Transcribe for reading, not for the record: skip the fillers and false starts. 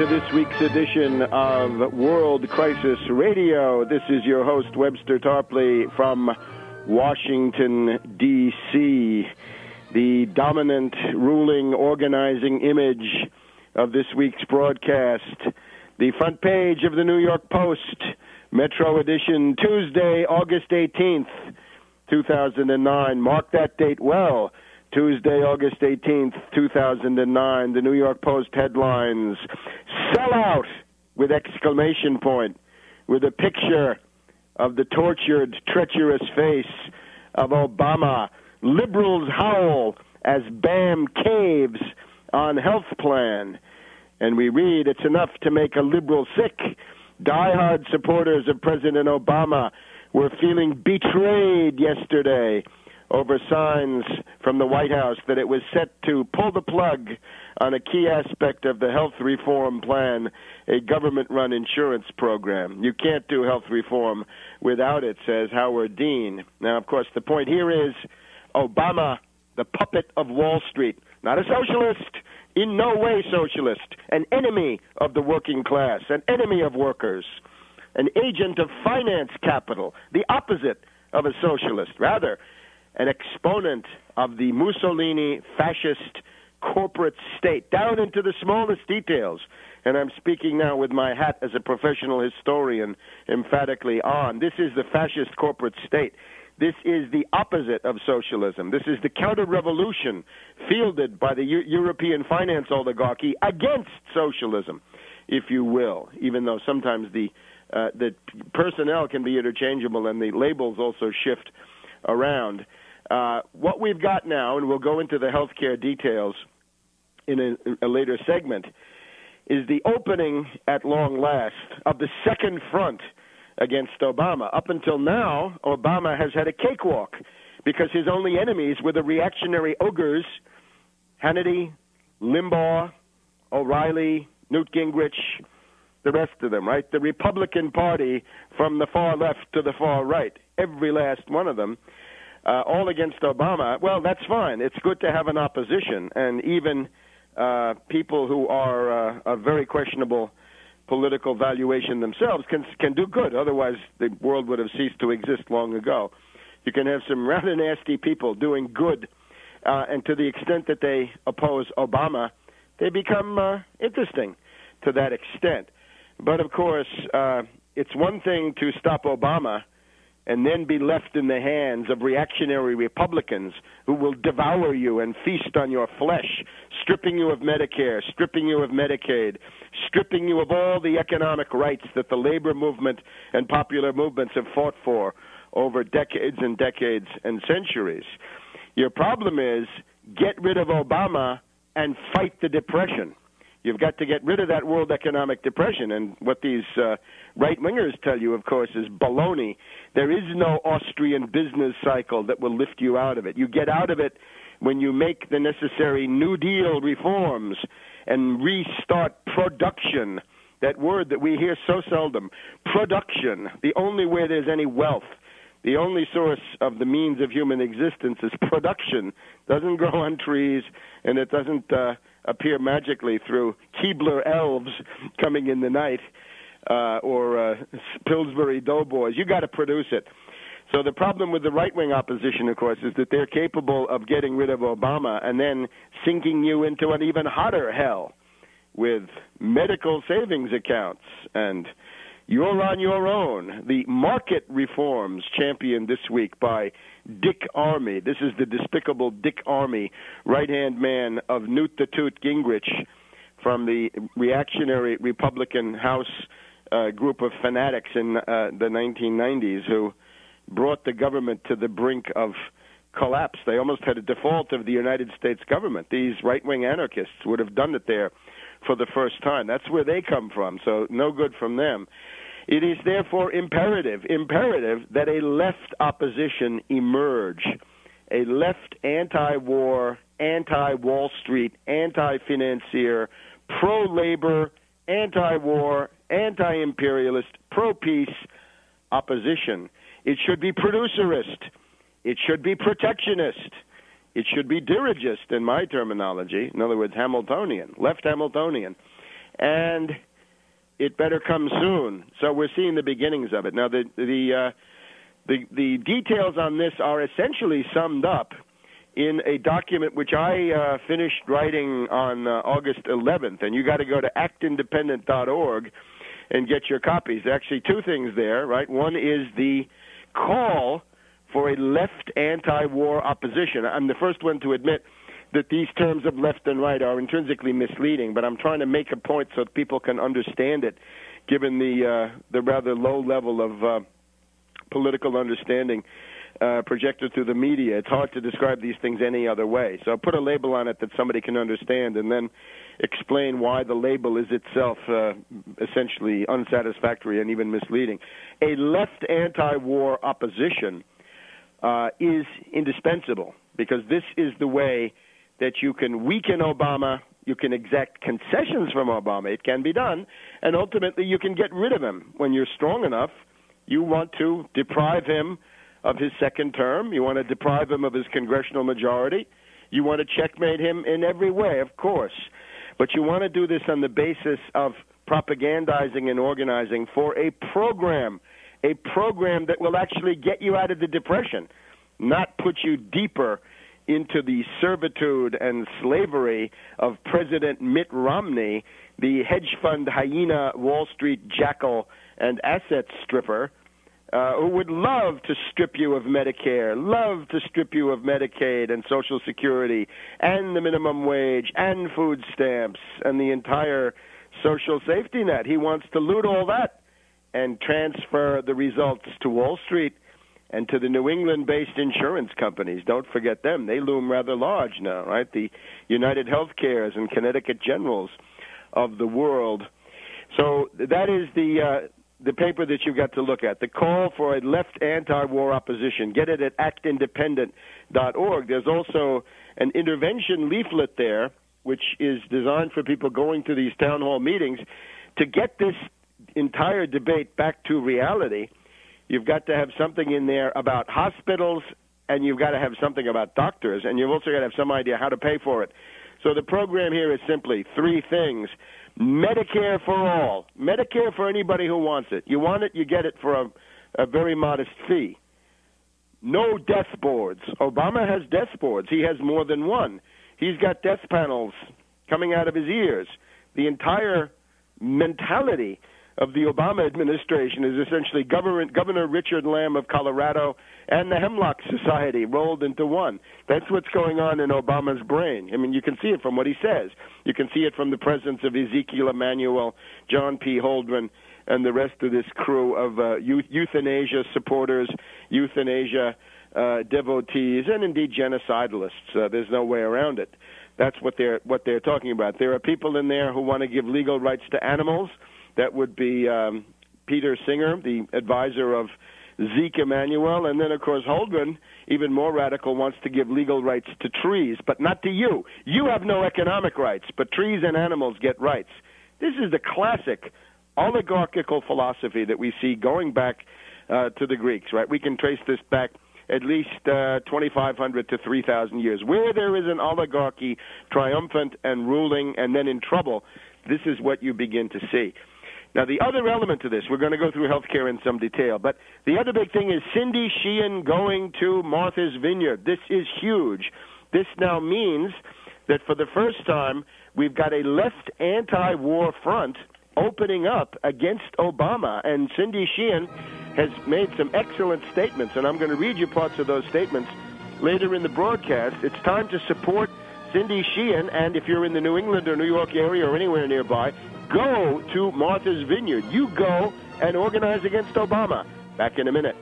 to this week's edition of World Crisis Radio. This is your host, Webster Tarpley, from Washington, D.C. The dominant, ruling, organizing image of this week's broadcast, the front page of the New York Post, Metro Edition, Tuesday, August 18th, 2009. Mark that date well. Tuesday, August 18th, 2009, the New York Post headlines, "Sell out!" with exclamation point, with a picture of the tortured, treacherous face of Obama. Liberals howl as BAM caves on health plan. And we read, it's enough to make a liberal sick. Diehard supporters of President Obama were feeling betrayed yesterday over signs from the White House that it was set to pull the plug on a key aspect of the health reform plan, a government-run insurance program. You can't do health reform without it, says Howard Dean. Now, of course, the point here is Obama, the puppet of Wall Street, not a socialist, in no way socialist, an enemy of the working class, an enemy of workers, an agent of finance capital, the opposite of a socialist, rather an exponent of the Mussolini fascist corporate state, down into the smallest details. And I'm speaking now with my hat as a professional historian emphatically on. This is the fascist corporate state. This is the opposite of socialism. This is the counter-revolution fielded by the European finance oligarchy against socialism, if you will, even though sometimes the personnel can be interchangeable and the labels also shift around. What we've got now, and we'll go into the healthcare details in a later segment, is the opening at long last of the second front against Obama. Up until now, Obama has had a cakewalk because his only enemies were the reactionary ogres, Hannity, Limbaugh, O'Reilly, Newt Gingrich, the rest of them, right? The Republican Party from the far left to the far right, every last one of them. All against Obama. Well, that's fine. It's good to have an opposition, and even people who are a very questionable political valuation themselves can do good. Otherwise, the world would have ceased to exist long ago. You can have some rather nasty people doing good, and to the extent that they oppose Obama, they become interesting to that extent. But, of course, it's one thing to stop Obama and then be left in the hands of reactionary Republicans who will devour you and feast on your flesh, stripping you of Medicare, stripping you of Medicaid, stripping you of all the economic rights that the labor movement and popular movements have fought for over decades and decades and centuries. Your problem is get rid of Obama and fight the depression. You've got to get rid of that world economic depression. And what these right-wingers tell you, of course, is baloney. There is no Austrian business cycle that will lift you out of it. You get out of it when you make the necessary New Deal reforms and restart production, that word that we hear so seldom, production, the only way there's any wealth. The only source of the means of human existence is production. It doesn't grow on trees, and it doesn't appear magically through Keebler elves coming in the night or Pillsbury doughboys. You got to produce it. So the problem with the right-wing opposition, of course, is that they're capable of getting rid of Obama and then sinking you into an even hotter hell with medical savings accounts and you're on your own. The market reforms championed this week by Dick Armey. This is the despicable Dick Armey, right-hand man of Newt the Toot Gingrich from the reactionary Republican House group of fanatics in the 1990s who brought the government to the brink of collapse. They almost had a default of the United States government. These right-wing anarchists would have done it there for the first time. That's where they come from, so no good from them. It is therefore imperative that a left opposition emerge, a left anti-war, anti-Wall Street, anti-financier, pro-labor, anti-war, anti-imperialist, pro-peace opposition. It should be producerist. It should be protectionist. It should be dirigist in my terminology. In other words, Hamiltonian, left Hamiltonian. and it better come soon. So we're seeing the beginnings of it. Now, the details on this are essentially summed up in a document which I finished writing on August 11th, and you got to go to actindependent.org and get your copies. There are actually two things there, right? One is the call for a left anti-war opposition. I'm the first one to admit that these terms of left and right are intrinsically misleading, but I'm trying to make a point so that people can understand it, given the rather low level of political understanding projected through the media. It's hard to describe these things any other way. So put a label on it that somebody can understand, and then explain why the label is itself essentially unsatisfactory and even misleading. A left anti-war opposition is indispensable, because this is the way that you can weaken Obama, you can exact concessions from Obama. It can be done, and ultimately you can get rid of him. When you're strong enough, you want to deprive him of his second term. You want to deprive him of his congressional majority. You want to checkmate him in every way, of course. But you want to do this on the basis of propagandizing and organizing for a program that will actually get you out of the depression, not put you deeper into the servitude and slavery of President Mitt Romney, the hedge fund hyena, Wall Street jackal, and asset stripper, who would love to strip you of Medicare, love to strip you of Medicaid and Social Security and the minimum wage and food stamps and the entire social safety net. He wants to loot all that and transfer the results to Wall Street and to the New England-based insurance companies. Don't forget them. They loom rather large now, right? The United Healthcares and Connecticut Generals of the world. So that is the paper that you've got to look at, the call for a left anti-war opposition. Get it at actindependent.org. There's also an intervention leaflet there, which is designed for people going to these town hall meetings. To get this entire debate back to reality, you've got to have something in there about hospitals, and you've got to have something about doctors, and you've also got to have some idea how to pay for it. So the program here is simply three things. Medicare for all. Medicare for anybody who wants it. You want it, you get it for a very modest fee. No death boards. Obama has death boards. He has more than one. He's got death panels coming out of his ears. The entire mentality of the Obama administration is essentially Governor Richard Lamb of Colorado and the Hemlock Society rolled into one. That's what's going on in Obama's brain. I mean, you can see it from what he says. You can see it from the presence of Ezekiel Emanuel, John P. Holdren, and the rest of this crew of euthanasia supporters, euthanasia devotees, and indeed genocidalists. There's no way around it. That's what they're talking about. There are people in there who want to give legal rights to animals. That would be Peter Singer, the advisor of Zeke Emanuel, and then, of course, Holdren, even more radical, wants to give legal rights to trees, but not to you. You have no economic rights, but trees and animals get rights. This is the classic oligarchical philosophy that we see going back to the Greeks, right? We can trace this back at least 2,500 to 3,000 years. Where there is an oligarchy triumphant and ruling and then in trouble, this is what you begin to see. Now, the other element to this, we're going to go through health care in some detail, but the other big thing is Cindy Sheehan going to Martha's Vineyard. This is huge. This now means that for the first time, we've got a left anti-war front opening up against Obama, and Cindy Sheehan has made some excellent statements, and I'm going to read you parts of those statements later in the broadcast. It's time to support Cindy Sheehan, and if you're in the New England or New York area or anywhere nearby, go to Martha's Vineyard. You go and organize against Obama. Back in a minute.